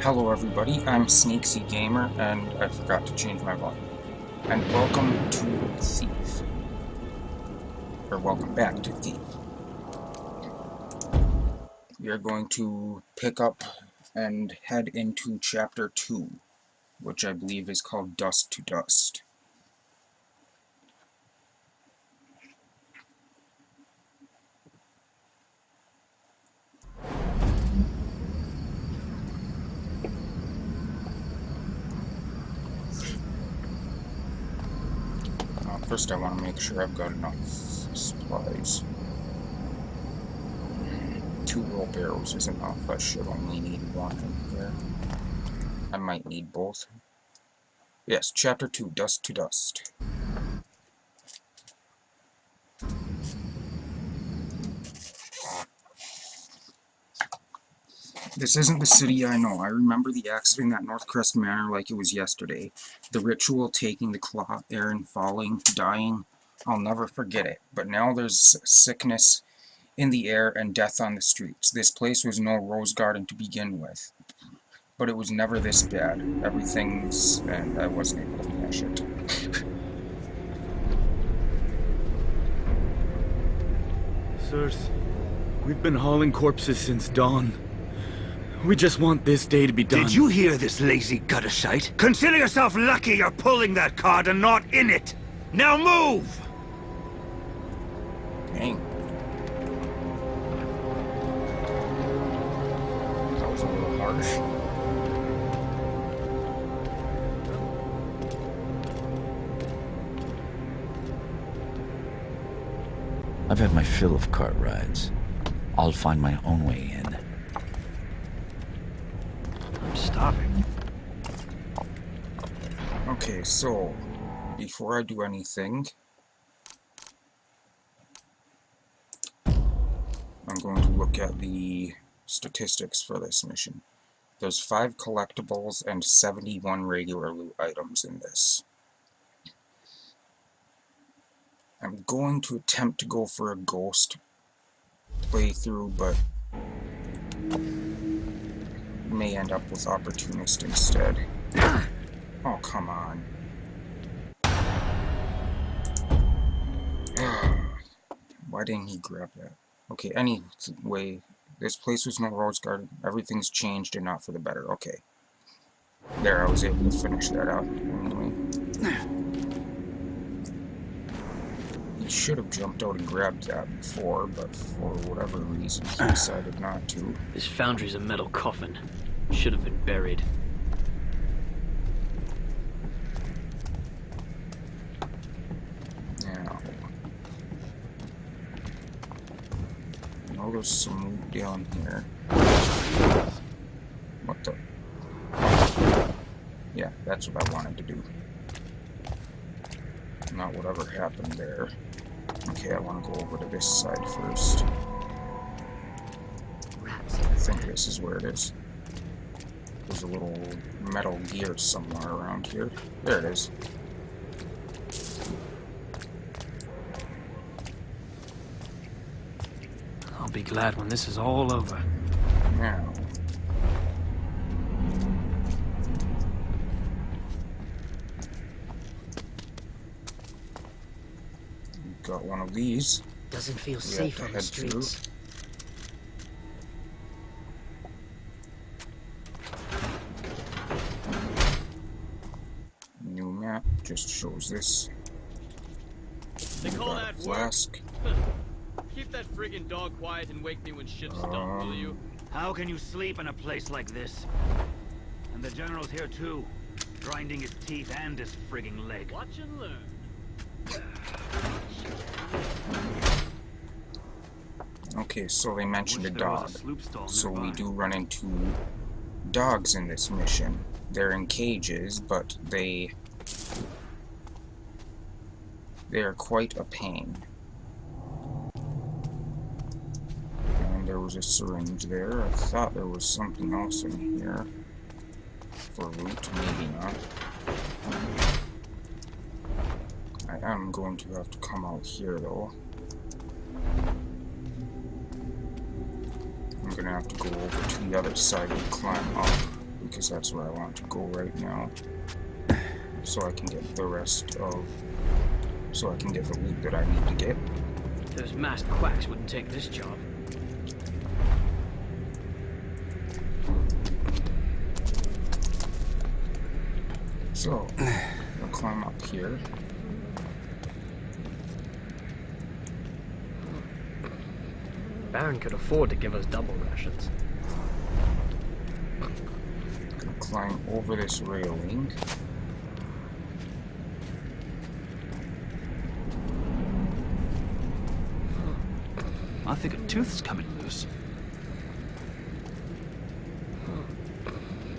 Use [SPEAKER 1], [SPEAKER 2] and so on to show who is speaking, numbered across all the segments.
[SPEAKER 1] Hello everybody, I'm Sneaksy Gamer, and I forgot to change my volume. And welcome to Thief. Or welcome back to Thief. We are going to pick up and head into Chapter 2, which I believe is called Dust to Dust. First I want to make sure I've got enough supplies. 2 rope arrows is enough. I should only need 1 in here. I might need both. Yes, Chapter 2, Dust to Dust. This isn't the city I know. I remember the accident at Northcrest Manor like it was yesterday. The ritual, taking the claw, Aaron falling, dying. I'll never forget it. But now there's sickness in the air and death on the streets. This place was no rose garden to begin with. But it was never this bad. Everything's... and I wasn't able to finish it.
[SPEAKER 2] Sirs, we've been hauling corpses since dawn. We just want this day to be done.
[SPEAKER 3] Did you hear this lazy gutter shite? Consider yourself lucky you're pulling that card and not in it! Now move!
[SPEAKER 1] Dang. That was a little harsh.
[SPEAKER 4] I've had my fill of cart rides. I'll find my own way in.
[SPEAKER 3] I'm starving.
[SPEAKER 1] Okay, so, before I do anything, I'm going to look at the statistics for this mission. There's 5 collectibles and 71 regular loot items in this. I'm going to attempt to go for a ghost playthrough, but may end up with opportunist instead. Oh, come on. Why didn't he grab that? Okay, anyway, this place was no rose garden. Everything's changed and not for the better. Okay. There, I was able to finish that out anyway. He should have jumped out and grabbed that before, but for whatever reason, he decided not to.
[SPEAKER 5] This foundry's a metal coffin. Should have been buried.
[SPEAKER 1] Now, there's some loot down here. What the? Yeah, that's what I wanted to do. Not whatever happened there. Okay, I want to go over to this side first. I think this is where it is. There's a little metal gear somewhere around here. There it is.
[SPEAKER 5] I'll be glad when this is all over.
[SPEAKER 1] Now. Got one of these.
[SPEAKER 6] Doesn't feel
[SPEAKER 1] We
[SPEAKER 6] safe
[SPEAKER 1] have
[SPEAKER 6] on
[SPEAKER 1] to
[SPEAKER 6] the
[SPEAKER 1] head through.
[SPEAKER 6] streets.
[SPEAKER 1] New map just shows this.
[SPEAKER 7] They call that work.
[SPEAKER 1] Flask.
[SPEAKER 7] Keep that friggin' dog quiet and wake me when shit's done, will you?
[SPEAKER 3] How can you sleep in a place like this? And the general's here too, grinding his teeth and his frigging leg.
[SPEAKER 7] Watch and learn.
[SPEAKER 1] Okay, so they mentioned a
[SPEAKER 3] Wish there was
[SPEAKER 1] dog.
[SPEAKER 3] a sloop stall
[SPEAKER 1] So we
[SPEAKER 3] nearby.
[SPEAKER 1] do run into dogs in this mission. They're in cages, but they are quite a pain. And there was a syringe there. I thought there was something else in here for loot, maybe not. I am going to have to come out here though. I'm gonna have to go over to the other side and climb up. because that's where I want to go right now. So I can get the rest of... So I can get the loot that I need to get.
[SPEAKER 5] Those masked quacks wouldn't take this job.
[SPEAKER 1] So, I'll climb up here.
[SPEAKER 6] Baron could afford to give us double rations.
[SPEAKER 1] Gonna climb over this railing.
[SPEAKER 4] I think a tooth's coming loose.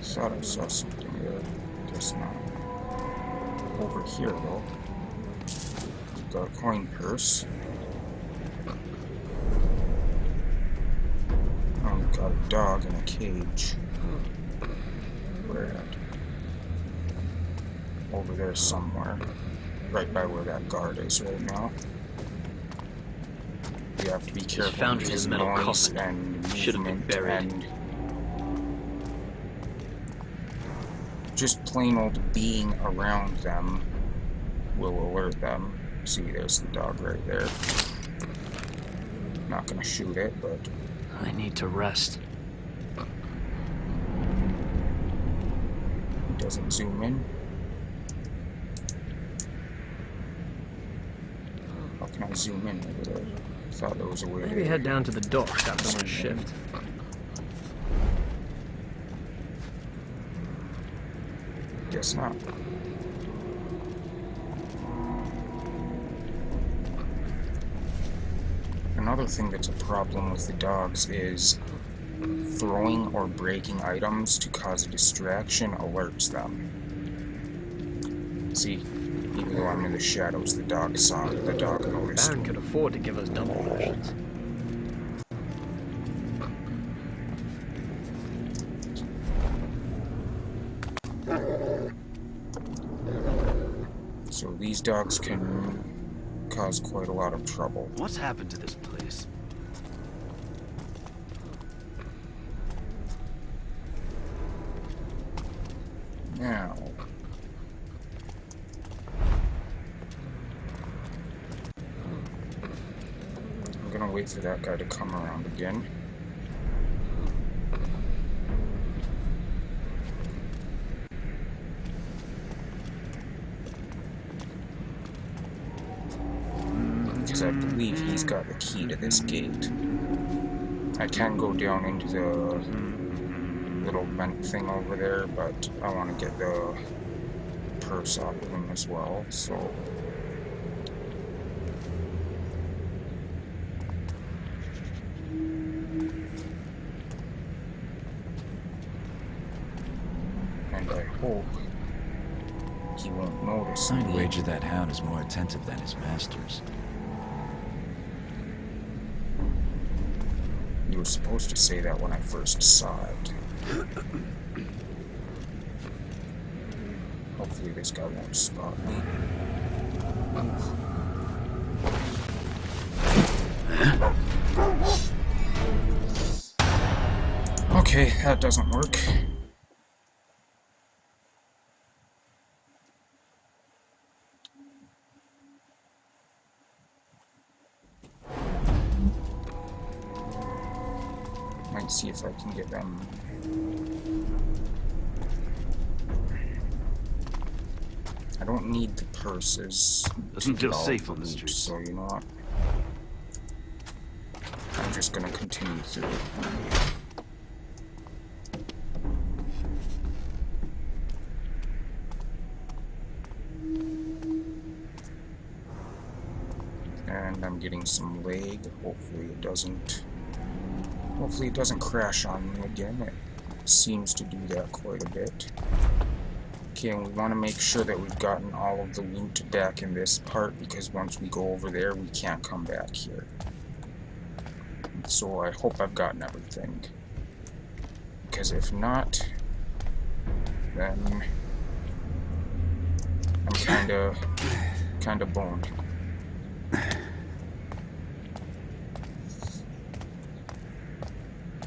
[SPEAKER 1] Thought I saw something there. Guess not. Over here, though. Got a coin purse. Oh, we've got a dog in a cage. Where at? Over there somewhere. Right by where that guard is right now. You have to be careful
[SPEAKER 5] foundry
[SPEAKER 1] because
[SPEAKER 5] is a metal
[SPEAKER 1] noise
[SPEAKER 5] coffin.
[SPEAKER 1] and
[SPEAKER 5] Should have been
[SPEAKER 1] movement
[SPEAKER 5] buried.
[SPEAKER 1] and just plain old being around them will alert them. See, there's the dog right there. Not gonna shoot it, but
[SPEAKER 6] I need to rest.
[SPEAKER 1] he doesn't zoom in. How can I zoom in over there? I thought there was a way
[SPEAKER 6] Maybe
[SPEAKER 1] to...
[SPEAKER 6] head down to the docks after my shift.
[SPEAKER 1] Guess not. Another thing that's a problem with the dogs is throwing or breaking items to cause a distraction alerts them. See, even though I'm in the shadows, the dog saw it. The dog noticed.
[SPEAKER 6] Baron could afford to give us double rations.
[SPEAKER 1] So these dogs can cause quite a lot of trouble.
[SPEAKER 4] What's happened to this place?
[SPEAKER 1] Now, I'm gonna wait for that guy to come around again. Because I believe he's got the key to this gate. I can go down into the little vent thing over there, but I want to get the purse off of him as well, so... And I hope he won't notice
[SPEAKER 4] I'd
[SPEAKER 1] me.
[SPEAKER 4] wager that hound is more attentive than his masters.
[SPEAKER 1] You were supposed to say that when I first saw it. Hopefully this guy won't spot me. Okay, that doesn't work. Might see if I can get them. I don't need the purses.
[SPEAKER 4] Doesn't
[SPEAKER 1] to
[SPEAKER 4] feel
[SPEAKER 1] get all
[SPEAKER 4] safe
[SPEAKER 1] the
[SPEAKER 4] on the
[SPEAKER 1] loot,
[SPEAKER 4] streets.
[SPEAKER 1] So you know what? I'm just gonna continue through. And I'm getting some lag. Hopefully it doesn't. Hopefully it doesn't crash on me again. It seems to do that quite a bit. Okay, and we want to make sure that we've gotten all of the loot back in this part, because once we go over there, we can't come back here. So I hope I've gotten everything. Because if not, then I'm kinda boned.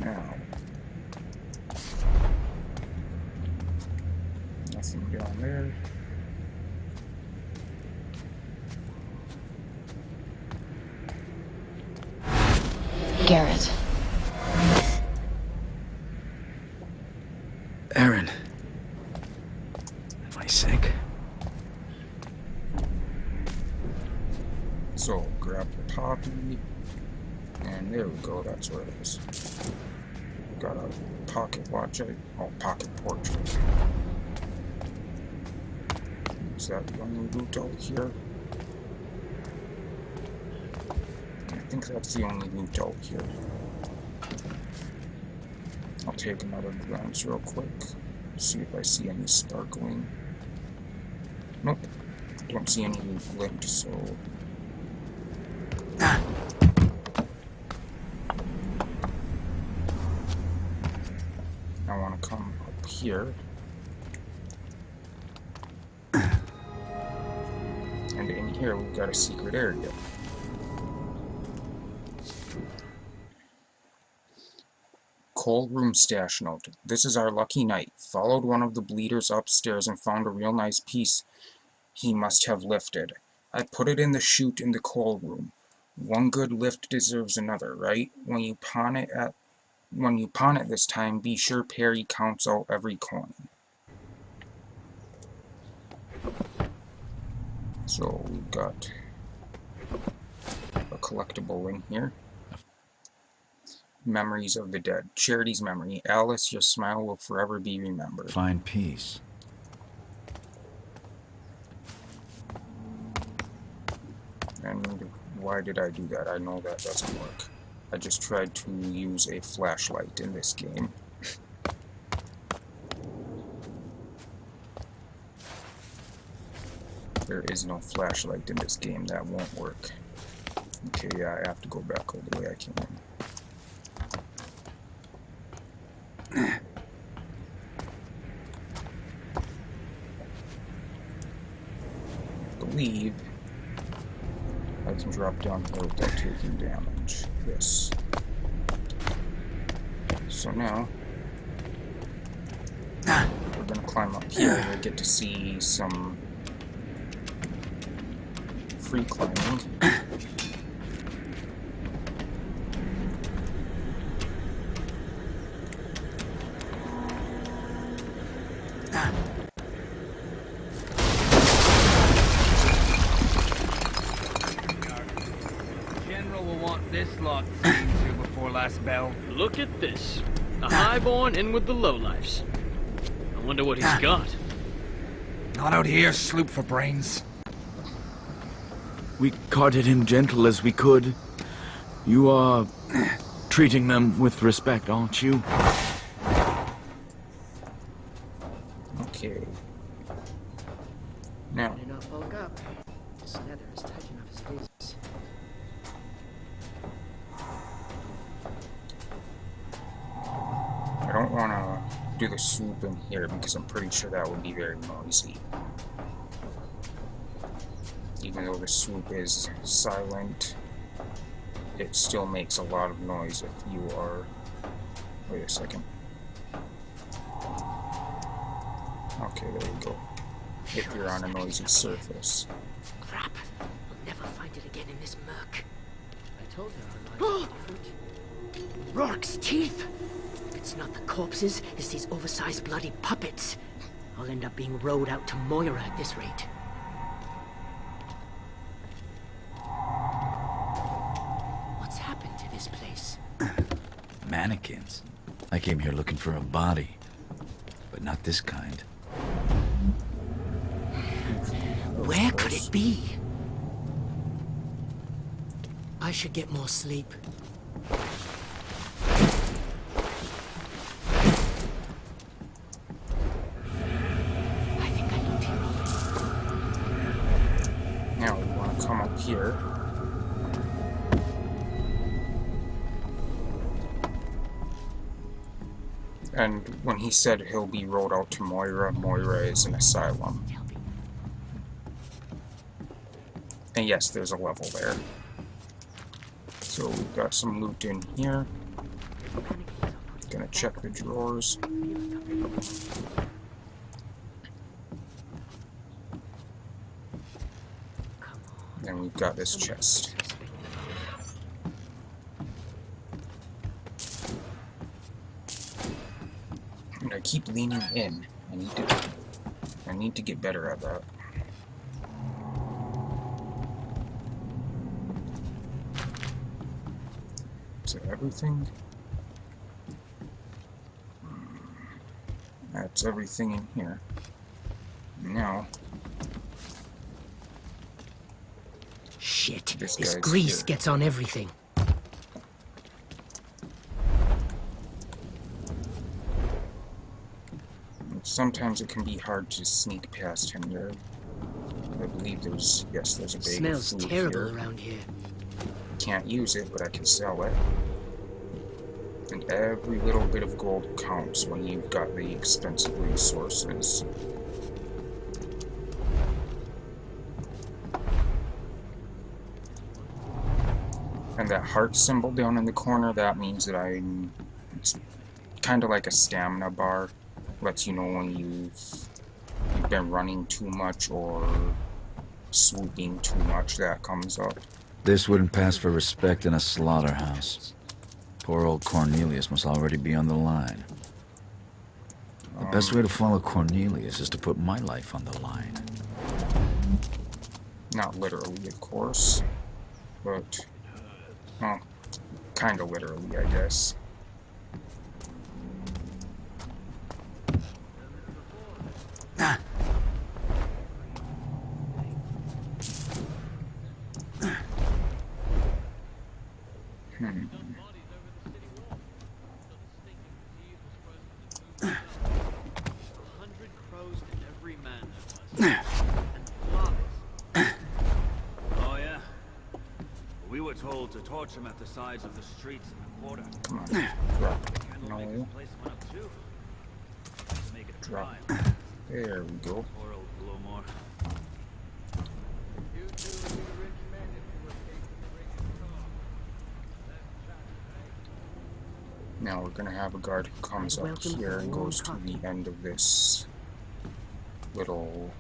[SPEAKER 1] Now, Nothing down there.
[SPEAKER 8] Garrett.
[SPEAKER 4] Aaron. Am I sick?
[SPEAKER 1] So, grab the poppy. And there we go, that's where it is. Got a pocket watch. Pocket portrait. Is that the only loot out here? I think that's the only loot out here. I'll take another glance real quick. See if I see any sparkling. Nope. Don't see any loot glint, so... I want to come up here. And in here we've got a secret area. Coal room stash note. This is our lucky night. Followed one of the bleeders upstairs and found a real nice piece he must have lifted. I put it in the chute in the coal room. One good lift deserves another, right? When you pawn it this time, be sure Perry counts out every coin. So we've got a collectible in here. Memories of the dead. Charity's memory. Alice, your smile will forever be remembered.
[SPEAKER 4] Fine piece.
[SPEAKER 1] And why did I do that? I know that doesn't work. I just tried to use a flashlight in this game. There is no flashlight in this game. That won't work. Okay, yeah, I have to go back all the way I came in. I believe I can drop down here without taking damage. Yes. So now we're gonna climb up here and we get to see some free climbing.
[SPEAKER 7] General will want this lot seen to before last bell.
[SPEAKER 5] Look at this. A highborn in with the lowlifes. I wonder what he's got.
[SPEAKER 9] Not out here, sloop for brains.
[SPEAKER 2] We carted him gentle as we could. You are treating them with respect, aren't you?
[SPEAKER 1] Okay. Now,
[SPEAKER 6] Better not bulk up. This nether is tight enough as it is.
[SPEAKER 1] I don't want to do the swoop in here because I'm pretty sure that would be very noisy. Even though the swoop is silent, it still makes a lot of noise if you are... Wait a second. Okay, there we go. If you're on a noisy surface.
[SPEAKER 8] Crap. We'll never find it again in this murk.
[SPEAKER 6] I told her our lives are different.
[SPEAKER 8] Rourke's teeth! If it's not the corpses, it's these oversized bloody puppets. I'll end up being rowed out to Moira at this rate. What's happened to this place?
[SPEAKER 4] Mannequins. I came here looking for a body. But not this kind.
[SPEAKER 8] Where could it be? I should get more sleep. I think I looked here already.
[SPEAKER 1] Now we want to come up here. And when he said he'll be rowed out to Moira, Moira is an asylum. And yes, there's a level there. So we've got some loot in here. Gonna check the drawers. then we've got this chest. And I keep leaning in. I need to get better at that. Is that everything? That's everything in here. Now,
[SPEAKER 8] Shit,
[SPEAKER 1] This
[SPEAKER 8] this
[SPEAKER 1] guy's
[SPEAKER 8] grease
[SPEAKER 1] here.
[SPEAKER 8] gets on everything.
[SPEAKER 1] sometimes it can be hard to sneak past him there. I believe there's a bag
[SPEAKER 8] Smells
[SPEAKER 1] of food
[SPEAKER 8] terrible
[SPEAKER 1] here.
[SPEAKER 8] around here.
[SPEAKER 1] Can't use it, but I can sell it. And every little bit of gold counts when you've got the expensive resources. And that heart symbol down in the corner, that means that it's kind of like a stamina bar. Lets you know when you've been running too much or swooping too much. That comes up.
[SPEAKER 4] This wouldn't pass for respect in a slaughterhouse. Poor old Cornelius must already be on the line. The best way to follow Cornelius is to put my life on the line.
[SPEAKER 1] Not literally, of course, but, well, kind of literally, I guess.
[SPEAKER 3] Oh yeah? We were told to torch him at the sides of the streets in the quarter.
[SPEAKER 1] Come on, drop.
[SPEAKER 3] Candle make
[SPEAKER 1] No,
[SPEAKER 3] this place one up too. Make it a
[SPEAKER 1] drop.
[SPEAKER 3] crime.
[SPEAKER 1] There we go.
[SPEAKER 3] Poor old Glowmore.
[SPEAKER 1] Now we're gonna have a guard who comes up
[SPEAKER 8] Welcome to
[SPEAKER 1] here
[SPEAKER 8] the
[SPEAKER 1] and
[SPEAKER 8] warm
[SPEAKER 1] goes to
[SPEAKER 8] coffee.
[SPEAKER 1] the end of this little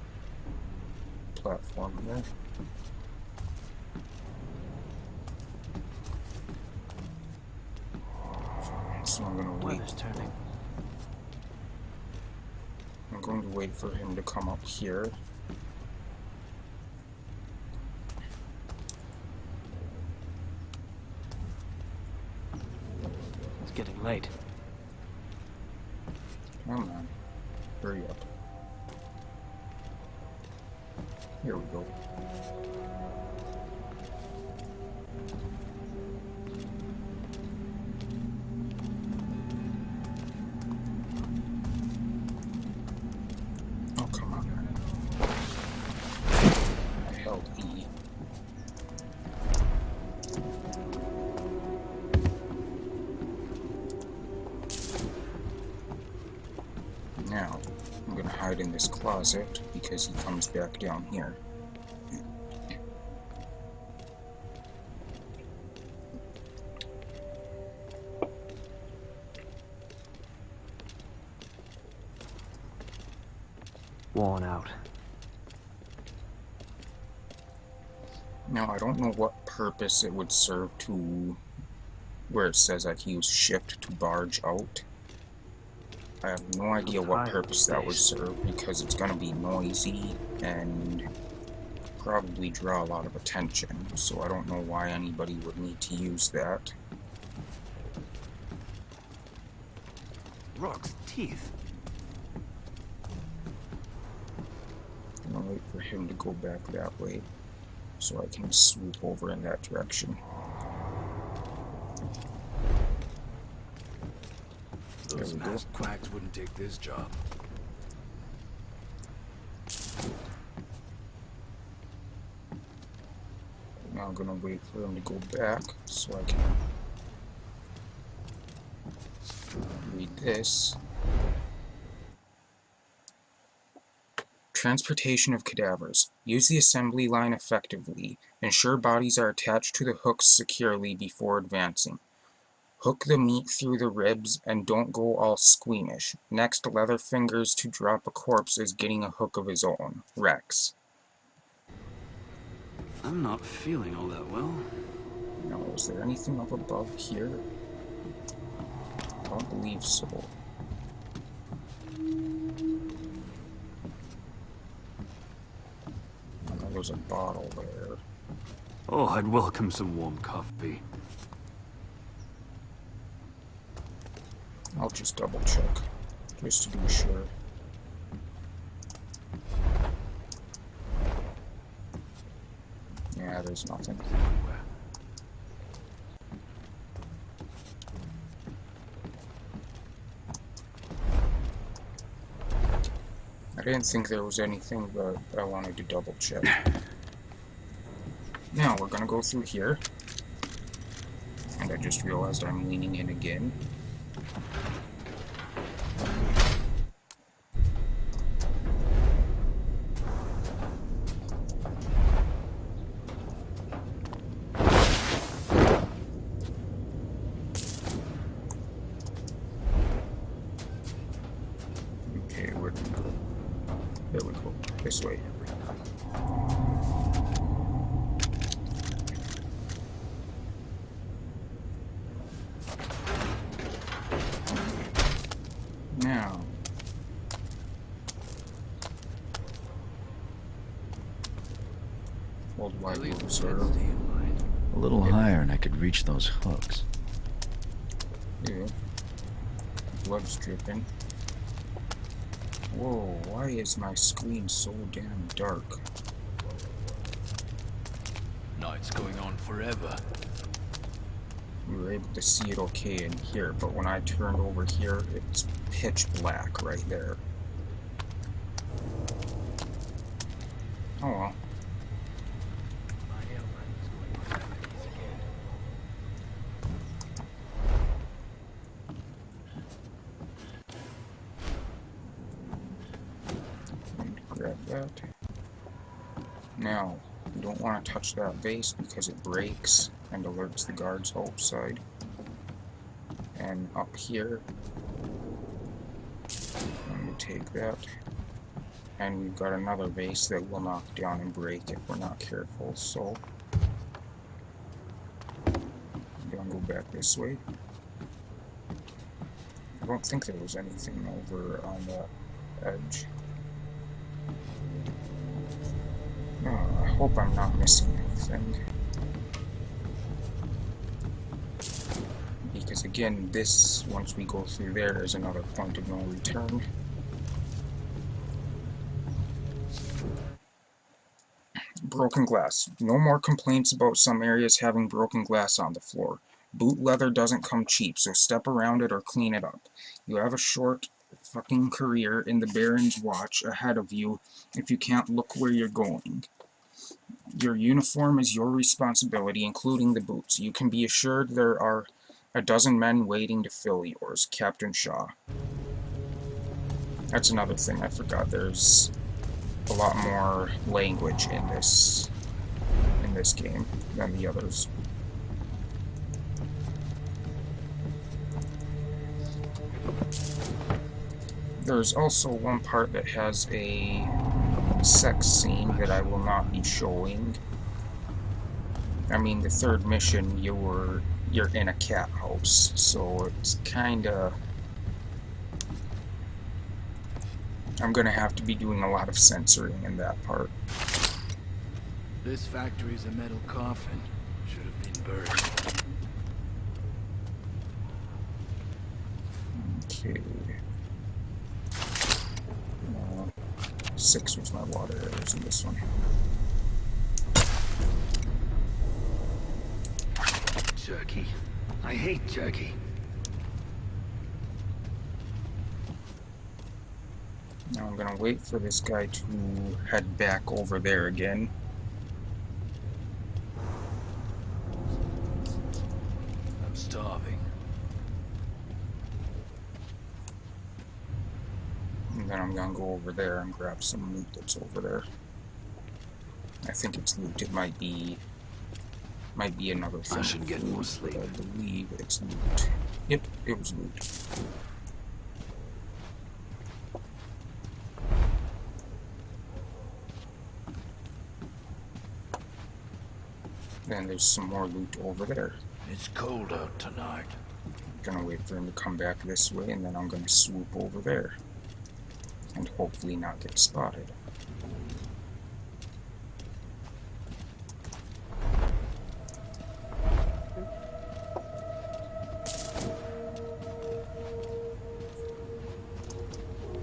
[SPEAKER 1] platform here. So I'm gonna wait.
[SPEAKER 6] Weather's turning.
[SPEAKER 1] I'm going to wait for him to come up here.
[SPEAKER 6] It's getting late.
[SPEAKER 1] Come on, hurry up. Here we go. Oh, come on. I held E. Now, I'm gonna hide in this closet because he comes back down here.
[SPEAKER 6] Worn out.
[SPEAKER 1] Now, I don't know what purpose it would serve to where it says I can use shift to barge out. I have no idea what
[SPEAKER 6] tired of
[SPEAKER 1] purpose that would
[SPEAKER 6] space.
[SPEAKER 1] serve because it's going to be noisy and probably draw a lot of attention, so I don't know why anybody would need to use that.
[SPEAKER 3] Rock's teeth.
[SPEAKER 1] I'm going to wait for him to go back that way so I can swoop over in that direction. There
[SPEAKER 9] Those
[SPEAKER 1] we go.
[SPEAKER 9] masked quacks wouldn't take this job.
[SPEAKER 1] Now I'm going to wait for him to go back so I can read this. Transportation of cadavers. Use the assembly line effectively. Ensure bodies are attached to the hooks securely before advancing. Hook the meat through the ribs and don't go all squeamish. Next, Leatherfingers to drop a corpse is getting a hook of his own. Rex.
[SPEAKER 3] I'm not feeling all that well.
[SPEAKER 1] Now, is there anything up above here? I don't believe so. I know there's a bottle there.
[SPEAKER 3] Oh, I'd welcome some warm coffee.
[SPEAKER 1] I'll just double check, just to be sure. Yeah, there's nothing. I didn't think there was anything, but I wanted to double check. Now we're gonna go through here. And I just realized I'm leaning in again. Okay, there we go. This way. Now, old white loser.
[SPEAKER 4] A little higher and I could reach those hooks.
[SPEAKER 1] Yeah. Blood's dripping. Whoa, why is my screen so damn dark?
[SPEAKER 9] Night's going on forever.
[SPEAKER 1] We were able to see it okay in here, but when I turned over here, it's pitch black right there. Oh well. Grab that. Now, you don't want to touch that vase because it breaks and alerts the guards outside. And up here, I'm going to take that. And we've got another vase that will knock down and break if we're not careful, so I'm going to go back this way. I don't think there was anything over on the edge. Oh, I hope I'm not missing anything. Because again, this, once we go through there, is another point of no return. Broken glass. No more complaints about some areas having broken glass on the floor. Boot leather doesn't come cheap, so step around it or clean it up. You have a short fucking career in the Baron's watch ahead of you if you can't look where you're going. Your uniform is your responsibility, including the boots. You can be assured there are a dozen men waiting to fill yours. Captain Shaw. That's another thing I forgot. There's a lot more language in this game than the others. There's also one part that has a sex scene that I will not be showing. I mean, the third mission, you're in a cat house, so it's kinda... I'm gonna have to be doing a lot of censoring in that part.
[SPEAKER 9] This factory's a metal coffin. Should have been burned.
[SPEAKER 1] Okay. 6 was my water arrows in this one.
[SPEAKER 3] Jerky. I hate jerky.
[SPEAKER 1] Now I'm gonna wait for this guy to head back over there again.
[SPEAKER 9] I'm starving.
[SPEAKER 1] And then I'm gonna go over there and grab some loot that's over there. I think it's loot. It might be another thing.
[SPEAKER 9] I should get more sleep.
[SPEAKER 1] I believe it's loot. Yep, it was loot. Then there's some more loot over there.
[SPEAKER 9] It's cold out tonight.
[SPEAKER 1] Gonna wait for him to come back this way, and then I'm gonna swoop over there. And hopefully not get spotted.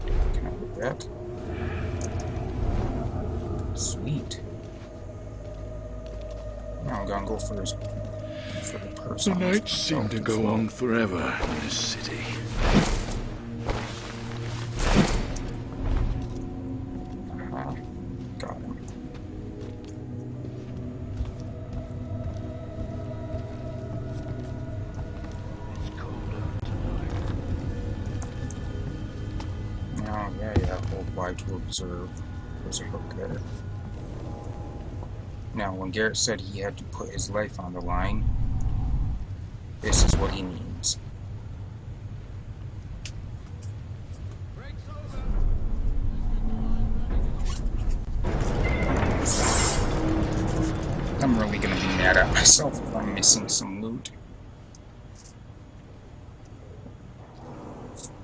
[SPEAKER 1] Can I get that? Sweet. Now I'm gonna go for the person.
[SPEAKER 9] The nights seem to go on forever in this city.
[SPEAKER 1] Got him.
[SPEAKER 9] It's cold out tonight.
[SPEAKER 1] Oh, yeah, hold Y to observe. There's a hook there. Now, when Garrett said he had to put his life on the line, this is what he means. I'm really gonna be mad at myself if I'm missing some loot.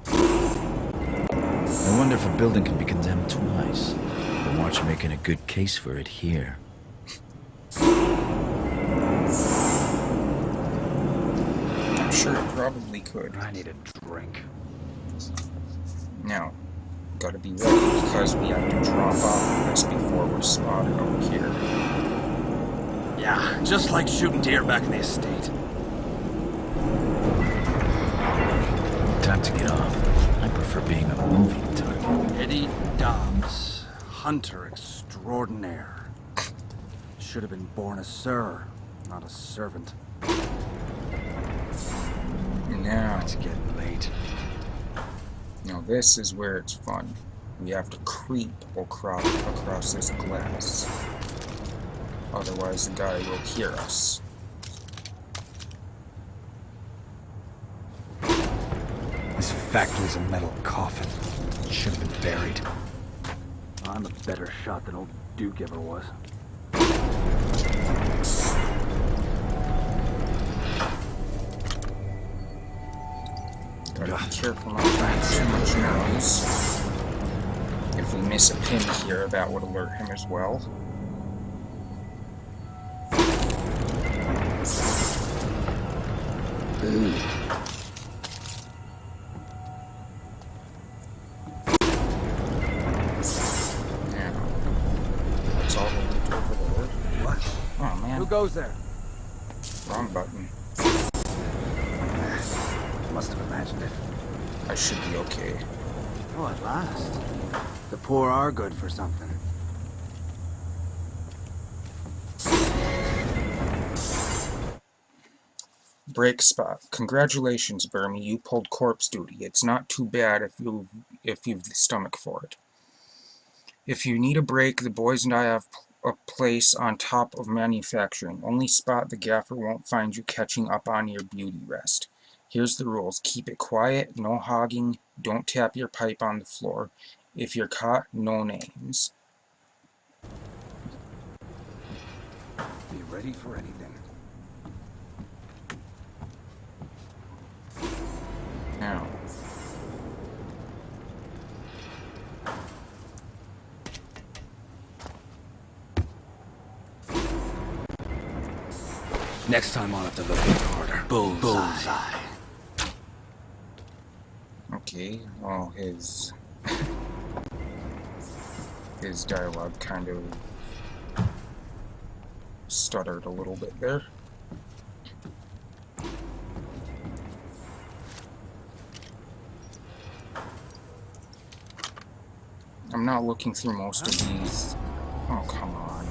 [SPEAKER 4] I wonder if a building can be condemned twice. But watch making a good case for it here.
[SPEAKER 1] I'm sure it probably could.
[SPEAKER 6] I need a drink.
[SPEAKER 1] Now, gotta be ready because we have to drop off this before we're spotted over here.
[SPEAKER 6] Yeah, just like shooting deer back in the estate.
[SPEAKER 4] Time to get off. I prefer being a moving target.
[SPEAKER 6] Eddie Dobbs, hunter extraordinaire. Should have been born a sir, not a servant.
[SPEAKER 1] Now,
[SPEAKER 6] It's getting late.
[SPEAKER 1] now this is where it's fun. We have to creep across this glass. Otherwise the guy will hear us.
[SPEAKER 6] This factory's a metal coffin. It should have been buried. I'm a better shot than old Duke ever was.
[SPEAKER 1] Gotta be careful not to make too much noise. If we miss a pin here, that would alert him as well. Ooh. Now, that's all the loot over there.
[SPEAKER 6] What?
[SPEAKER 1] Oh man,
[SPEAKER 6] Who goes there?
[SPEAKER 1] wrong button.
[SPEAKER 6] Must have imagined it.
[SPEAKER 1] I should be okay.
[SPEAKER 6] Oh, at last. The poor are good for something.
[SPEAKER 1] Break spot. Congratulations, Burmy. You pulled corpse duty. It's not too bad if you've the stomach for it. If you need a break, the boys and I have a place on top of manufacturing. Only spot the gaffer won't find you catching up on your beauty rest. Here's the rules. Keep it quiet, no hogging, don't tap your pipe on the floor. If you're caught, no names.
[SPEAKER 6] Be ready for anything.
[SPEAKER 1] Now.
[SPEAKER 6] Next time I'll have to look a bit harder. Bullseye.
[SPEAKER 1] Okay, well, his dialogue kind of stuttered a little bit there. I'm not looking through most of these. Oh, come on.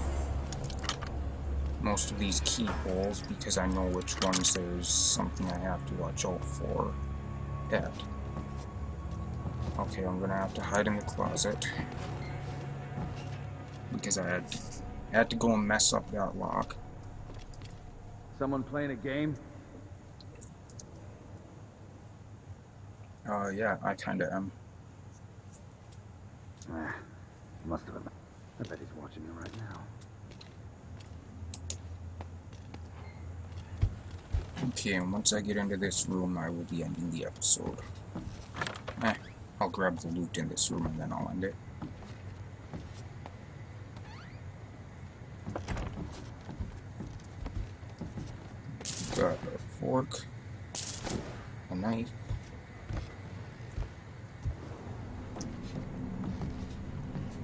[SPEAKER 1] Most of these keyholes because I know which ones there's something I have to watch out for at. Okay, I'm gonna have to hide in the closet because I had to go and mess up that lock.
[SPEAKER 6] Someone playing a game?
[SPEAKER 1] Yeah, I kinda am.
[SPEAKER 6] Must have. I bet he's watching me right now.
[SPEAKER 1] Okay, and once I get into this room, I will be ending the episode. I'll grab the loot in this room and then I'll end it. Got a fork, a knife,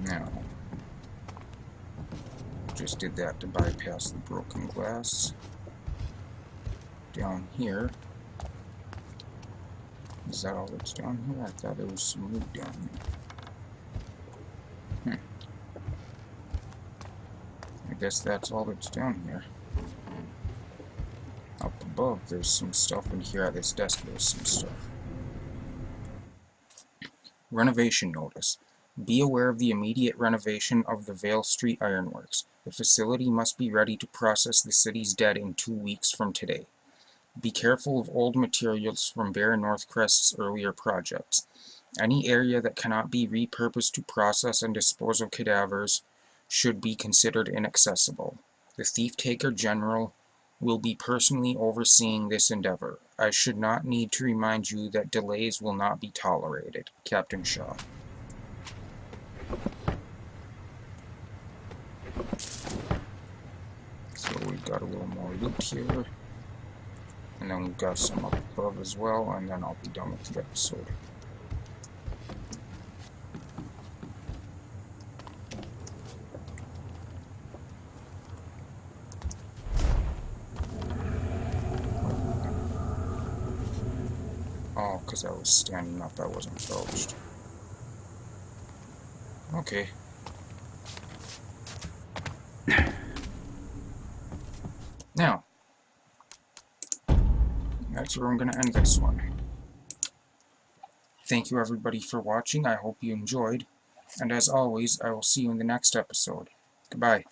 [SPEAKER 1] now, just did that to bypass the broken glass. Down here, is that all that's down here? I thought there was some loot down here. I guess that's all that's down here. Up above, there's some stuff in here. At this desk, there's some stuff. Renovation notice. Be aware of the immediate renovation of the Vale Street Ironworks. The facility must be ready to process the city's dead in 2 weeks from today. Be careful of old materials from Bear Northcrest's earlier projects. Any area that cannot be repurposed to process and dispose of cadavers should be considered inaccessible. The Thief-Taker General will be personally overseeing this endeavor. I should not need to remind you that delays will not be tolerated. Captain Shaw. So we've got a little more loot here. And then we've got some up above as well, and then I'll be done with the episode. Oh, because I was standing up, I wasn't crouched. Okay. Now, that's where I'm going to end this one. Thank you everybody for watching. I hope you enjoyed. And as always, I will see you in the next episode. Goodbye.